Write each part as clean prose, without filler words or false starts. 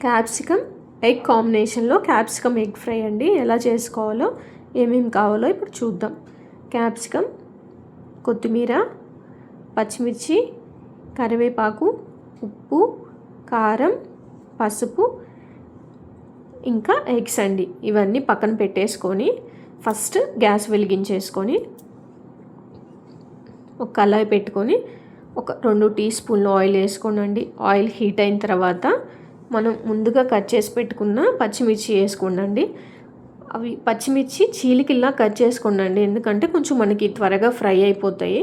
Capsicum egg కాంబినేషన్లో capsicum egg fry అండి. ఎలా చేసుకోవాలో ఏమేమి కావాలో ఇప్పుడు చూద్దాం. క్యాప్సికమ్, కొత్తిమీర, పచ్చిమిర్చి, కరివేపాకు, ఉప్పు, కారం, పసుపు, ఇంకా ఎగ్స్ అండి. ఇవన్నీ పక్కన పెట్టేసుకొని ఫస్ట్ గ్యాస్ వెలిగించేసుకొని ఒక కళాయి పెట్టుకొని ఒక 2 టీ స్పూన్లు ఆయిల్ వేసుకోండి. ఆయిల్ హీట్ అయిన తర్వాత మనం ముందుగా కట్ చేసి పెట్టుకున్న పచ్చిమిర్చి వేసుకోండి. అవి పచ్చిమిర్చి చీలికల్లా కట్ చేసుకోండి, ఎందుకంటే కొంచెం మనకి త్వరగా ఫ్రై అయిపోతాయి.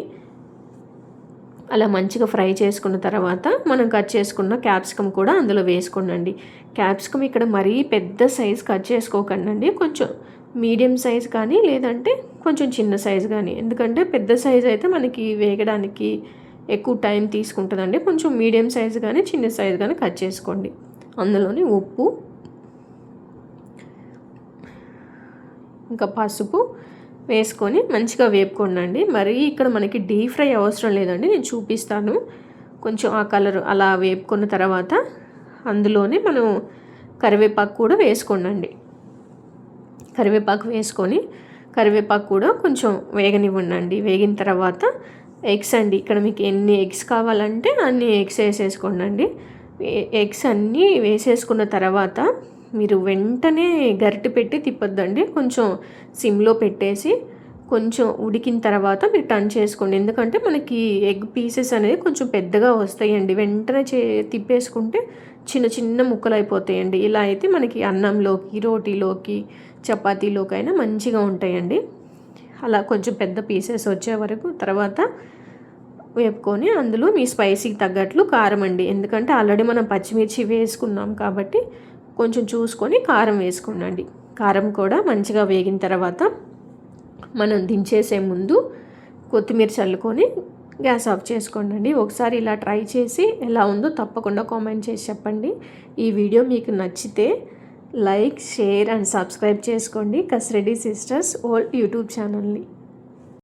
అలా మంచిగా ఫ్రై చేసుకున్న తర్వాత మనం కట్ చేసుకున్న క్యాప్సికమ్ కూడా అందులో వేసుకోండి. క్యాప్సికమ్ ఇక్కడ మరీ పెద్ద సైజ్ కట్ చేసుకోకండి, కొంచెం మీడియం సైజ్ కానీ లేదంటే కొంచెం చిన్న సైజ్ కానీ, ఎందుకంటే పెద్ద సైజ్ అయితే మనకి వేగడానికి ఎక్కువ టైం తీసుకుంటుందండి. కొంచెం మీడియం సైజ్ కానీ చిన్న సైజ్ కానీ కట్ చేసుకోండి. అందులోని ఉప్పు, ఇంకా పసుపు వేసుకొని మంచిగా వేపుకోండి. మరి ఇక్కడ మనకి డీప్ ఫ్రై అవసరం లేదండి, నేను చూపిస్తాను. కొంచెం ఆ కలర్ అలా వేపుకున్న తర్వాత అందులోనే మనం కరివేపాకు కూడా వేసుకోండి. కరివేపాకు వేసుకొని కరివేపాకు కూడా కొంచెం వేగనివ్వండి. వేగిన తర్వాత ఎగ్స్ అండి, ఇక్కడ మీకు ఎన్ని ఎగ్స్ కావాలంటే అన్ని ఎగ్స్ వేసేసుకోండి. ఎగ్స్ అన్నీ వేసేసుకున్న తర్వాత మీరు వెంటనే గరిటె పెట్టి తిప్పొద్దండి, కొంచెం సిమ్లో పెట్టేసి కొంచెం ఉడికిన తర్వాత మీరు టర్న్ చేసుకోండి. ఎందుకంటే మనకి ఎగ్ పీసెస్ అనేది కొంచెం పెద్దగా వస్తాయండి. వెంటనే తిప్పేసుకుంటే చిన్న చిన్న ముక్కలు అయిపోతాయండి. ఇలా అయితే మనకి అన్నంలోకి, రోటీలోకి, చపాతీలోకి అయినా మంచిగా ఉంటాయండి. అలా కొంచెం పెద్ద పీసెస్ వచ్చే వరకు తర్వాత వేపుకొని అందులో మీ స్పైసీకి తగ్గట్లు కారం అండి, ఎందుకంటే ఆల్రెడీ మనం పచ్చిమిర్చి వేసుకున్నాం కాబట్టి కొంచెం చూసుకొని కారం వేసుకోండి. కారం కూడా మంచిగా వేగిన తర్వాత మనం దించేసే ముందు కొత్తిమీర చల్లుకొని గ్యాస్ ఆఫ్ చేసుకోండి. ఒకసారి ఇలా ట్రై చేసి ఎలా ఉందో తప్పకుండా కామెంట్ చేసి చెప్పండి. ఈ వీడియో మీకు నచ్చితే లైక్, షేర్ అండ్ సబ్స్క్రైబ్ చేసుకోండి కసిరెడ్డి సిస్టర్స్ ఓల్డ్ యూట్యూబ్ ఛానల్ని.